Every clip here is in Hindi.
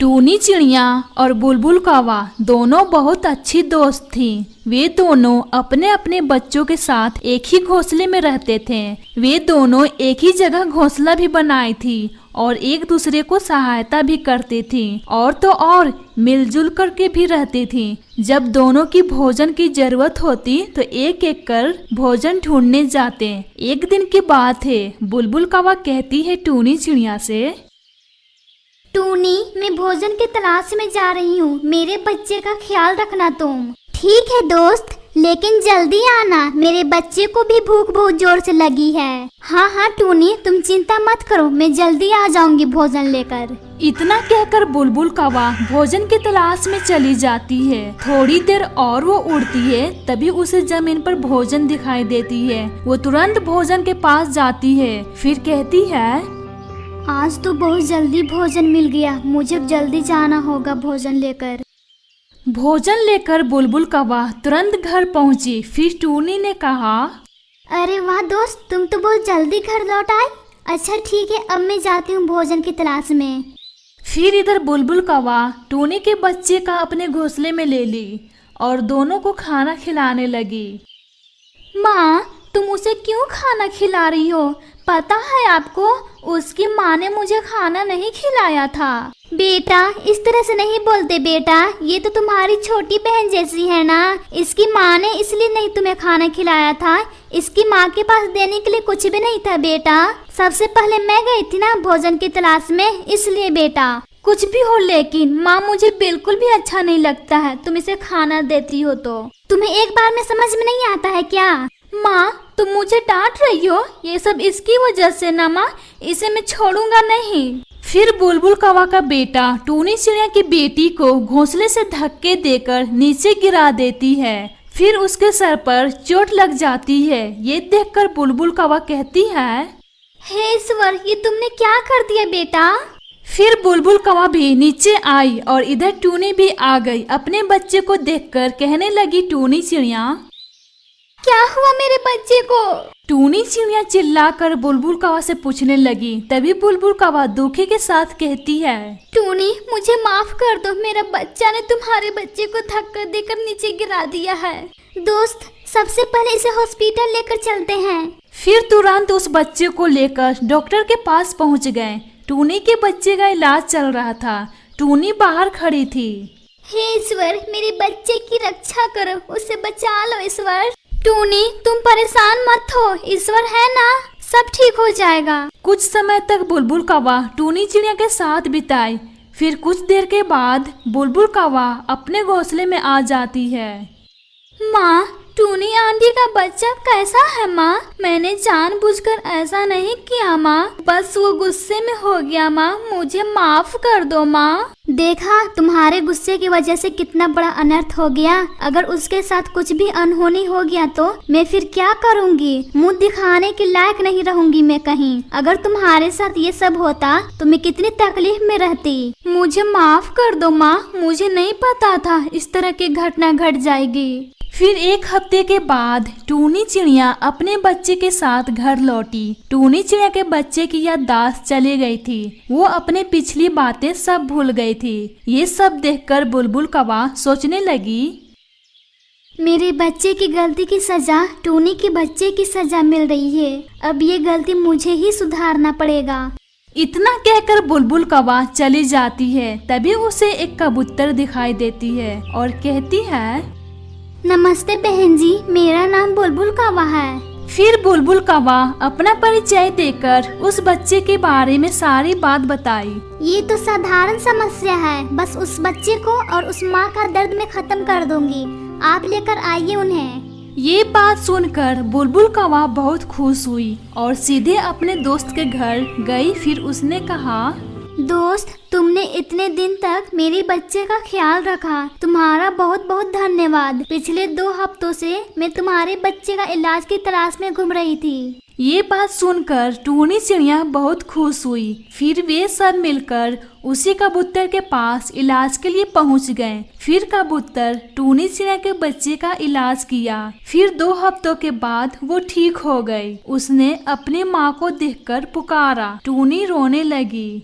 टूनी चिड़िया और बुलबुल कौवा दोनों बहुत अच्छी दोस्त थीं। वे दोनों अपने अपने बच्चों के साथ एक ही घोंसले में रहते थे। वे दोनों एक ही जगह घोंसला भी बनाई थी और एक दूसरे को सहायता भी करती थी और तो और मिलजुल करके भी रहती थी। जब दोनों की भोजन की जरूरत होती तो एक एक कर भोजन ढूंढने जाते। एक दिन की बात है, बुलबुल कौवा कहती है टूनी चिड़िया से, टूनी, मैं भोजन की तलाश में जा रही हूँ, मेरे बच्चे का ख्याल रखना तुम। ठीक है दोस्त, लेकिन जल्दी आना, मेरे बच्चे को भी भूख बहुत जोर से लगी है। हाँ टूनी, तुम चिंता मत करो, मैं जल्दी आ जाऊंगी भोजन लेकर। इतना कहकर बुलबुल कौवा भोजन की तलाश में चली जाती है। थोड़ी देर और वो उड़ती है, तभी उसे जमीन पर भोजन दिखाई देती है। वो तुरंत भोजन के पास जाती है, फिर कहती है, आज तो बहुत जल्दी भोजन मिल गया, मुझे जल्दी जाना होगा भोजन लेकर। भोजन लेकर बुलबुल कौवा तुरंत घर पहुंची। फिर टूनी ने कहा, अरे वाह दोस्त, तुम तो बहुत जल्दी घर लौट आए। अच्छा ठीक है, अब मैं जाती हूँ भोजन की तलाश में। फिर इधर बुलबुल कौवा टूनी के बच्चे का अपने घोंसले में ले ली और दोनों को खाना खिलाने लगी। माँ, तुम उसे क्यों खाना खिला रही हो? पता है आपको, उसकी माँ ने मुझे खाना नहीं खिलाया था। बेटा, इस तरह से नहीं बोलते बेटा, ये तो तुम्हारी छोटी बहन जैसी है ना। इसकी माँ ने इसलिए नहीं तुम्हें खाना खिलाया था, इसकी माँ के पास देने के लिए कुछ भी नहीं था बेटा। सबसे पहले मैं गई थी ना भोजन की तलाश में, इसलिए बेटा। कुछ भी हो, लेकिन माँ मुझे बिल्कुल भी अच्छा नहीं लगता है तुम इसे खाना देती हो तो। तुम्हें एक बार में समझ में नहीं आता है क्या? माँ, तुम मुझे डांट रही हो, ये सब इसकी वजह से ना माँ, इसे मैं छोड़ूंगा नहीं। फिर बुलबुल कौवा का बेटा टूनी चिड़िया की बेटी को घोंसले से धक्के देकर नीचे गिरा देती है। फिर उसके सर पर चोट लग जाती है। ये देखकर बुलबुल कौवा कहती है, हे ईश्वर, ये तुमने क्या कर दिया बेटा? फिर बुलबुल कौवा भी नीचे आई और इधर टूनी भी आ गई। अपने बच्चे को देखकर कहने लगी टूनी चिड़िया, क्या हुआ मेरे बच्चे को? टूनी चिड़िया चिल्लाकर बुलबुल कौवा से पूछने लगी। तभी बुलबुल कौवा दुखी के साथ कहती है, टूनी, मुझे माफ कर दो, मेरा बच्चा ने तुम्हारे बच्चे को धक्का देकर नीचे गिरा दिया है। दोस्त, सबसे पहले इसे हॉस्पिटल लेकर चलते हैं। फिर तुरंत उस बच्चे को लेकर डॉक्टर के पास पहुंच गए। टूनी के बच्चे का इलाज चल रहा था। टूनी बाहर खड़ी थी। हे ईश्वर, मेरे बच्चे की रक्षा करो, उसे बचा लो ईश्वर। टूनी, तुम परेशान मत हो, ईश्वर है ना, सब ठीक हो जाएगा। कुछ समय तक बुलबुल कौवा टूनी चिड़िया के साथ बिताई। फिर कुछ देर के बाद बुलबुल कौवा अपने घोंसले में आ जाती है। माँ, टूनी आंटी का बच्चा कैसा है माँ? मैंने जानबूझकर ऐसा नहीं किया माँ, बस वो गुस्से में हो गया माँ, मुझे माफ कर दो माँ। देखा, तुम्हारे गुस्से की वजह से कितना बड़ा अनर्थ हो गया। अगर उसके साथ कुछ भी अनहोनी हो गया तो मैं फिर क्या करूँगी? मुँह दिखाने के लायक नहीं रहूंगी मैं कहीं। अगर तुम्हारे साथ ये सब होता तो मैं कितनी तकलीफ में रहती। मुझे माफ कर दो माँ, मुझे नहीं पता था इस तरह की घटना घट जाएगी। फिर एक हफ्ते के बाद टूनी चिड़िया अपने बच्चे के साथ घर लौटी। टूनी चिड़िया के बच्चे की याददाश्त चली गई थी। वो अपने पिछली बातें सब भूल गई थी। ये सब देखकर बुलबुल कौवा सोचने लगी, मेरे बच्चे की गलती की सजा टूनी के बच्चे की सजा मिल रही है। अब ये गलती मुझे ही सुधारना पड़ेगा। इतना कहकर बुलबुल कौवा चली जाती है। तभी उसे एक कबूतर दिखाई देती है और कहती है, नमस्ते बहन जी, मेरा नाम बुलबुल कौवा है। फिर बुलबुल कौवा अपना परिचय देकर उस बच्चे के बारे में सारी बात बताई। ये तो साधारण समस्या है, बस उस बच्चे को और उस माँ का दर्द में खत्म कर दूंगी। आप लेकर आइए उन्हें। ये बात सुनकर बुलबुल कौवा बहुत खुश हुई और सीधे अपने दोस्त के घर गई। फिर उसने कहा, दोस्त, तुमने इतने दिन तक मेरे बच्चे का ख्याल रखा, तुम्हारा बहुत बहुत धन्यवाद। पिछले 2 हफ्तों से मैं तुम्हारे बच्चे का इलाज की तलाश में घूम रही थी। ये बात सुनकर टूनी चिड़िया बहुत खुश हुई। फिर वे सब मिलकर उसी कबूतर के पास इलाज के लिए पहुंच गए। फिर कबूतर टूनी चिड़िया के बच्चे का इलाज किया। फिर 2 हफ्तों के बाद वो ठीक हो गई। उसने अपनी माँ को देखकर पुकारा। टूनी रोने लगी।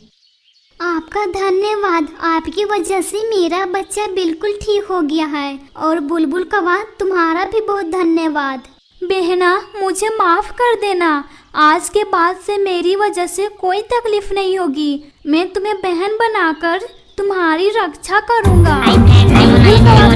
आपका धन्यवाद। आपकी वजह से मेरा बच्चा बिल्कुल ठीक हो गया है। और बुलबुल कौवा तुम्हारा भी बहुत धन्यवाद। बहना मुझे माफ कर देना। आज के बाद से मेरी वजह से कोई तकलीफ नहीं होगी। मैं तुम्हें बहन बनाकर तुम्हारी रक्षा करूंगा। बुलबुल कौवा